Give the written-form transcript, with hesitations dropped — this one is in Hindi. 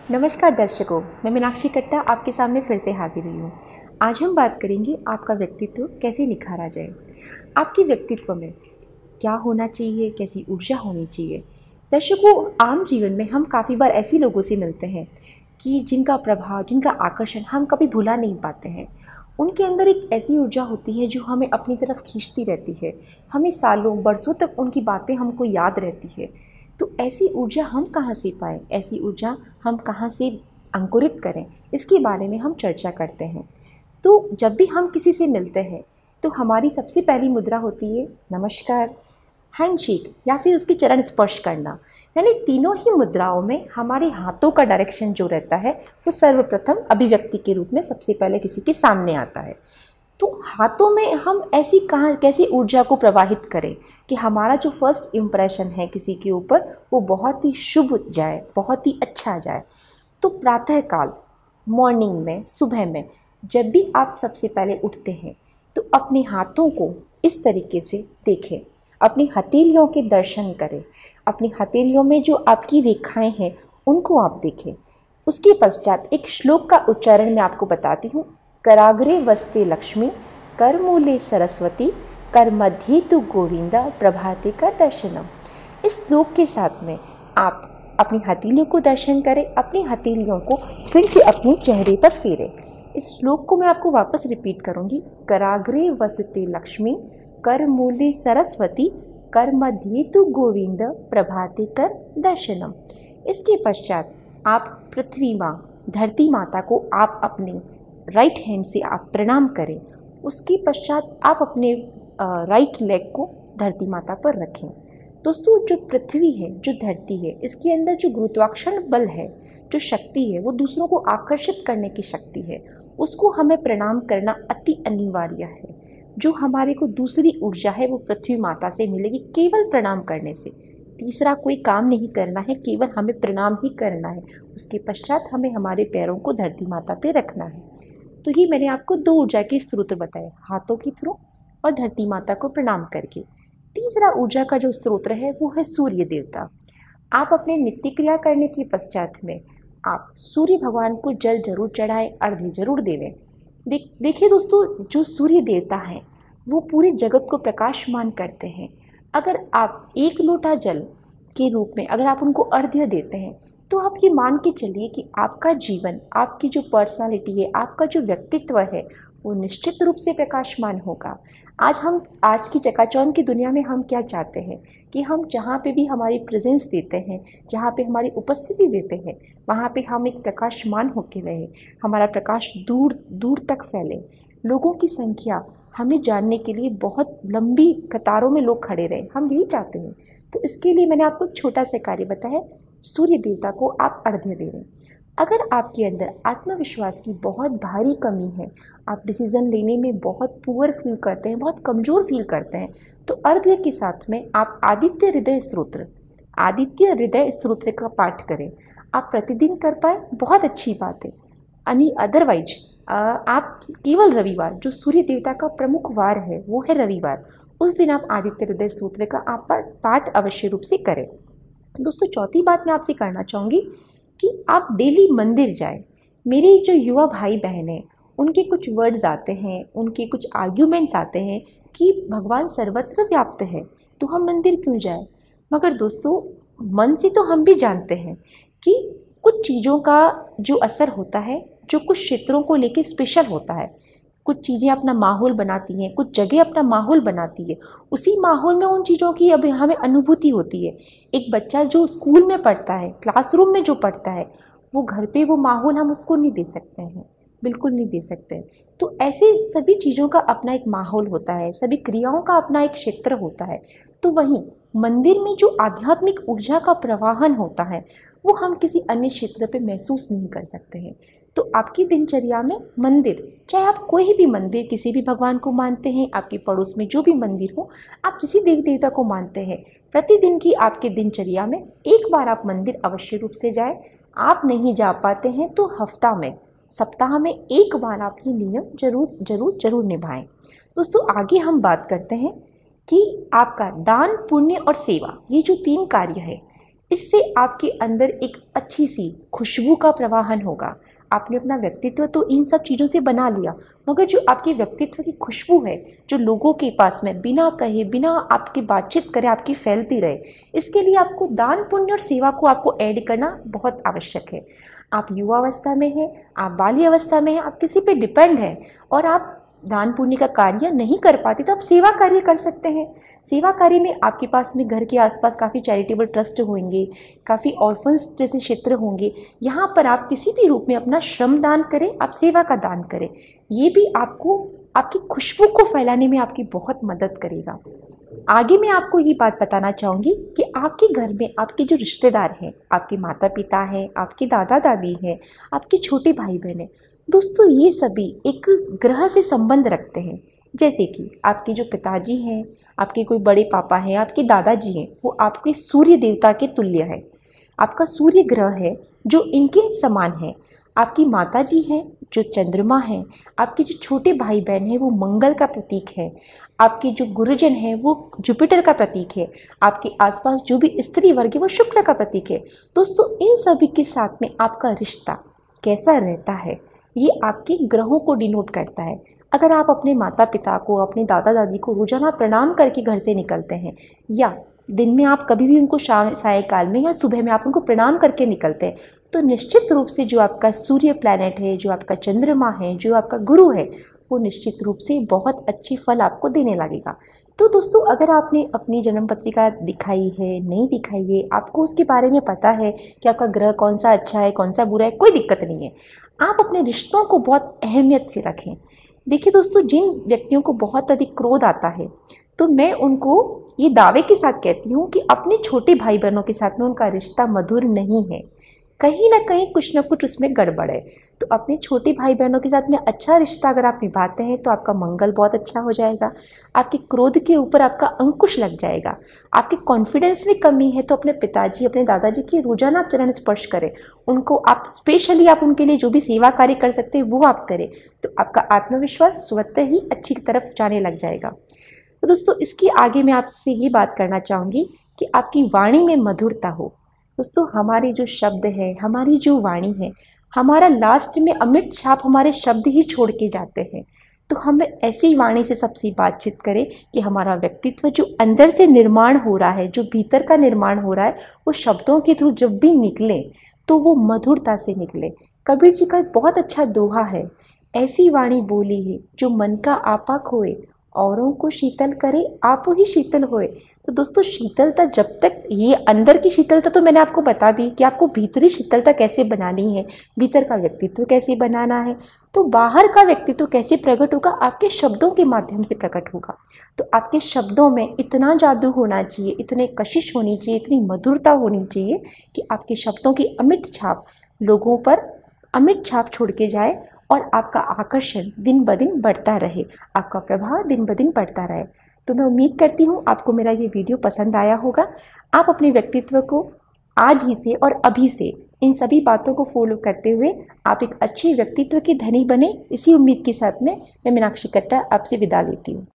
नमस्कार दर्शकों, मैं मीनाक्षी कट्टा आपके सामने फिर से हाजिर हुई हूँ। आज हम बात करेंगे आपका व्यक्तित्व कैसे निखारा जाए। आपके व्यक्तित्व में क्या होना चाहिए, कैसी ऊर्जा होनी चाहिए। दर्शकों, आम जीवन में हम काफ़ी बार ऐसे लोगों से मिलते हैं कि जिनका प्रभाव, जिनका आकर्षण हम कभी भुला नहीं पाते हैं। उनके अंदर एक ऐसी ऊर्जा होती है जो हमें अपनी तरफ खींचती रहती है। हमें सालों बरसों तक उनकी बातें हमको याद रहती है। तो ऐसी ऊर्जा हम कहाँ से पाएँ, ऐसी ऊर्जा हम कहाँ से अंकुरित करें, इसके बारे में हम चर्चा करते हैं। तो जब भी हम किसी से मिलते हैं तो हमारी सबसे पहली मुद्रा होती है नमस्कार, हैंडशेक या फिर उसके चरण स्पर्श करना। यानी तीनों ही मुद्राओं में हमारे हाथों का डायरेक्शन जो रहता है वो सर्वप्रथम अभिव्यक्ति के रूप में सबसे पहले किसी के सामने आता है। तो हाथों में हम ऐसी कहाँ कैसी ऊर्जा को प्रवाहित करें कि हमारा जो फर्स्ट इम्प्रेशन है किसी के ऊपर वो बहुत ही शुभ जाए, बहुत ही अच्छा जाए। तो प्रातःकाल, मॉर्निंग में, सुबह में जब भी आप सबसे पहले उठते हैं तो अपने हाथों को इस तरीके से देखें, अपनी हथेलियों के दर्शन करें। अपनी हथेलियों में जो आपकी रेखाएं हैं उनको आप देखें। उसके पश्चात एक श्लोक का उच्चारण मैं आपको बताती हूँ। कराग्रे वस्ते लक्ष्मी, करमूले सरस्वती, कर मध्ये तु गोविंदा, प्रभाते कर दर्शनम। इस श्लोक के साथ में आप अपनी हथेलियों को दर्शन करें, अपनी हथेलियों को फिर से अपने चेहरे पर फेरें। इस श्लोक को मैं आपको वापस रिपीट करूंगी। कराग्रे वसते लक्ष्मी, कर मूले सरस्वती, कर मध्ये तु गोविंद, प्रभाते कर दर्शनम। इसके पश्चात आप पृथ्वी माँ, धरती माता को आप अपने राइट हैंड से आप प्रणाम करें। उसके पश्चात आप अपने राइट लेग को धरती माता पर रखें। दोस्तों, जो पृथ्वी है, जो धरती है, इसके अंदर जो गुरुत्वाकर्षण बल है, जो शक्ति है, वो दूसरों को आकर्षित करने की शक्ति है। उसको हमें प्रणाम करना अति अनिवार्य है। जो हमारे को दूसरी ऊर्जा है वो पृथ्वी माता से मिलेगी केवल प्रणाम करने से। तीसरा कोई काम नहीं करना है, केवल हमें प्रणाम ही करना है। उसके पश्चात हमें हमारे पैरों को धरती माता पे रखना है। तो ये मैंने आपको दो ऊर्जा के स्रोत बताए, हाथों के थ्रू और धरती माता को प्रणाम करके। तीसरा ऊर्जा का जो स्रोत है वो है सूर्य देवता। आप अपने नित्य क्रिया करने के पश्चात में आप सूर्य भगवान को जल जरूर चढ़ाएं, अर्घ्य जरूर देवें। देखिए दोस्तों, जो सूर्य देवता हैं वो पूरे जगत को प्रकाशमान करते हैं। अगर आप एक लोटा जल के रूप में अगर आप उनको अर्घ्य देते हैं तो आप ये मान के चलिए कि आपका जीवन, आपकी जो पर्सनालिटी है, आपका जो व्यक्तित्व है वो निश्चित रूप से प्रकाशमान होगा। आज की चकाचौंध की दुनिया में हम क्या चाहते हैं कि हम जहाँ पे भी हमारी प्रेजेंस देते हैं, जहाँ पे हमारी उपस्थिति देते हैं, वहाँ पे हम एक प्रकाशमान होके रहे, हमारा प्रकाश दूर दूर तक फैले, लोगों की संख्या हमें जानने के लिए बहुत लंबी कतारों में लोग खड़े रहे, हम यही चाहते हैं। तो इसके लिए मैंने आपको छोटा सा कार्य बताया, सूर्य देवता को आप अर्घ्य दे दें। अगर आपके अंदर आत्मविश्वास की बहुत भारी कमी है, आप डिसीजन लेने में बहुत पुअर फील करते हैं, बहुत कमज़ोर फील करते हैं, तो अर्घ्य के साथ में आप आदित्य हृदय स्तोत्र का पाठ करें। आप प्रतिदिन कर पाए बहुत अच्छी बात है। अदरवाइज आप केवल रविवार, जो सूर्य देवता का प्रमुख वार है वो है रविवार, उस दिन आप आदित्य हृदय स्तोत्र का आप पाठ अवश्य रूप से करें। दोस्तों, चौथी बात मैं आपसे करना चाहूँगी कि आप डेली मंदिर जाएं। मेरे जो युवा भाई बहन हैं उनके कुछ वर्ड्स आते हैं, उनके कुछ आर्ग्यूमेंट्स आते हैं कि भगवान सर्वत्र व्याप्त है तो हम मंदिर क्यों जाएं। मगर दोस्तों, मन से तो हम भी जानते हैं कि कुछ चीज़ों का जो असर होता है, जो कुछ क्षेत्रों को लेके स्पेशल होता है, कुछ चीज़ें अपना माहौल बनाती हैं, कुछ जगह अपना माहौल बनाती है, उसी माहौल में उन चीज़ों की अभी हमें अनुभूति होती है। एक बच्चा जो स्कूल में पढ़ता है, क्लासरूम में जो पढ़ता है, वो घर पे वो माहौल हम उसको नहीं दे सकते हैं, बिल्कुल नहीं दे सकते। तो ऐसे सभी चीज़ों का अपना एक माहौल होता है, सभी क्रियाओं का अपना एक क्षेत्र होता है। तो वहीं मंदिर में जो आध्यात्मिक ऊर्जा का प्रवाहन होता है वो हम किसी अन्य क्षेत्र पे महसूस नहीं कर सकते हैं। तो आपकी दिनचर्या में मंदिर, चाहे आप कोई भी मंदिर, किसी भी भगवान को मानते हैं, आपके पड़ोस में जो भी मंदिर हो, आप जिसी देवी देवता को मानते हैं, प्रतिदिन की आपके दिनचर्या में एक बार आप मंदिर अवश्य रूप से जाएं। आप नहीं जा पाते हैं तो सप्ताह में एक बार आप ये नियम जरूर जरूर जरूर निभाएं। दोस्तों, आगे हम बात करते हैं कि आपका दान, पुण्य और सेवा, ये जो तीन कार्य है, इससे आपके अंदर एक अच्छी सी खुशबू का प्रवाहन होगा। आपने अपना व्यक्तित्व तो इन सब चीज़ों से बना लिया, मगर जो आपके व्यक्तित्व की खुशबू है, जो लोगों के पास में बिना कहे बिना आपकी बातचीत करे आपकी फैलती रहे, इसके लिए आपको दान पुण्य और सेवा को आपको ऐड करना बहुत आवश्यक है। आप युवा अवस्था में हैं, आप बाल्य अवस्था में हैं, आप किसी पे डिपेंड हैं और आप दान पुण्य का कार्य नहीं कर पाते, तो आप सेवा कार्य कर सकते हैं। सेवा कार्य में आपके पास में घर के आसपास काफ़ी चैरिटेबल ट्रस्ट होंगे, काफ़ी ऑर्फन्स जैसे क्षेत्र होंगे, यहाँ पर आप किसी भी रूप में अपना श्रम दान करें, आप सेवा का दान करें। ये भी आपको आपकी खुशबू को फैलाने में आपकी बहुत मदद करेगा। आगे मैं आपको ये बात बताना चाहूँगी कि आपके घर में आपके जो रिश्तेदार हैं, आपके माता पिता हैं, आपके दादा दादी हैं, आपके छोटे भाई बहन हैं, दोस्तों ये सभी एक ग्रह से संबंध रखते हैं। जैसे कि आपके जो पिताजी हैं, आपके कोई बड़े पापा हैं, आपके दादाजी हैं, वो आपके सूर्य देवता के तुल्य है, आपका सूर्य ग्रह है जो इनके समान है। आपकी माताजी हैं जो चंद्रमा हैं, आपके जो छोटे भाई बहन हैं वो मंगल का प्रतीक है, आपके जो गुरुजन हैं वो जुपिटर का प्रतीक है, आपके आसपास जो भी स्त्री वर्ग है वो शुक्र का प्रतीक है। दोस्तों इन सभी के साथ में आपका रिश्ता कैसा रहता है, ये आपके ग्रहों को डिनोट करता है। अगर आप अपने माता पिता को, अपने दादा दादी को रोजाना प्रणाम करके घर से निकलते हैं, या दिन में आप कभी भी उनको शाम सायकाल में या सुबह में आप उनको प्रणाम करके निकलते हैं, तो निश्चित रूप से जो आपका सूर्य प्लैनेट है, जो आपका चंद्रमा है, जो आपका गुरु है, वो निश्चित रूप से बहुत अच्छी फल आपको देने लगेगा। तो दोस्तों अगर आपने अपनी जन्म पत्रिका दिखाई है, नहीं दिखाई है, आपको उसके बारे में पता है कि आपका ग्रह कौन सा अच्छा है कौन सा बुरा है, कोई दिक्कत नहीं है। आप अपने रिश्तों को बहुत अहमियत से रखें। देखिए दोस्तों, जिन व्यक्तियों को बहुत अधिक क्रोध आता है, तो मैं उनको ये दावे के साथ कहती हूँ कि अपने छोटे भाई बहनों के साथ में उनका रिश्ता मधुर नहीं है, कहीं ना कहीं कुछ ना कुछ उसमें गड़बड़ है। तो अपने छोटे भाई बहनों के साथ में अच्छा रिश्ता अगर आप निभाते हैं तो आपका मंगल बहुत अच्छा हो जाएगा, आपके क्रोध के ऊपर आपका अंकुश लग जाएगा। आपके कॉन्फिडेंस में कमी है तो अपने पिताजी, अपने दादाजी की रोजाना आप चरण स्पर्श करें, उनको आप स्पेशली आप उनके लिए जो भी सेवा कार्य कर सकते हैं वो आप करें, तो आपका आत्मविश्वास स्वतः ही अच्छी तरफ जाने लग जाएगा। तो दोस्तों इसके आगे मैं आपसे ये बात करना चाहूँगी कि आपकी वाणी में मधुरता हो। दोस्तों हमारे जो शब्द है, हमारी जो वाणी है, हमारा लास्ट में अमिट छाप हमारे शब्द ही छोड़ के जाते हैं। तो हम ऐसी वाणी से सबसे बातचीत करें कि हमारा व्यक्तित्व जो अंदर से निर्माण हो रहा है, जो भीतर का निर्माण हो रहा है, वो शब्दों के थ्रू जब भी निकले तो वो मधुरता से निकले। कबीर जी का एक बहुत अच्छा दोहा है, ऐसी वाणी बोली है जो मन का आपा खोए, औरों को शीतल करे आप ही शीतल होए। तो दोस्तों शीतलता जब तक, ये अंदर की शीतलता तो मैंने आपको बता दी कि आपको भीतरी शीतलता कैसे बनानी है, भीतर का व्यक्तित्व कैसे बनाना है, तो बाहर का व्यक्तित्व कैसे प्रकट होगा, आपके शब्दों के माध्यम से प्रकट होगा। तो आपके शब्दों में इतना जादू होना चाहिए, इतने कशिश होनी चाहिए, इतनी मधुरता होनी चाहिए कि आपके शब्दों की अमिट छाप लोगों पर अमिट छाप छोड़ के जाए और आपका आकर्षण दिन ब दिन बढ़ता रहे, आपका प्रभाव दिन ब दिन बढ़ता रहे। तो मैं उम्मीद करती हूँ आपको मेरा ये वीडियो पसंद आया होगा। आप अपने व्यक्तित्व को आज ही से और अभी से इन सभी बातों को फॉलो करते हुए आप एक अच्छे व्यक्तित्व के धनी बने, इसी उम्मीद के साथ में मैं मीनाक्षी कट्टा आपसे विदा लेती हूँ।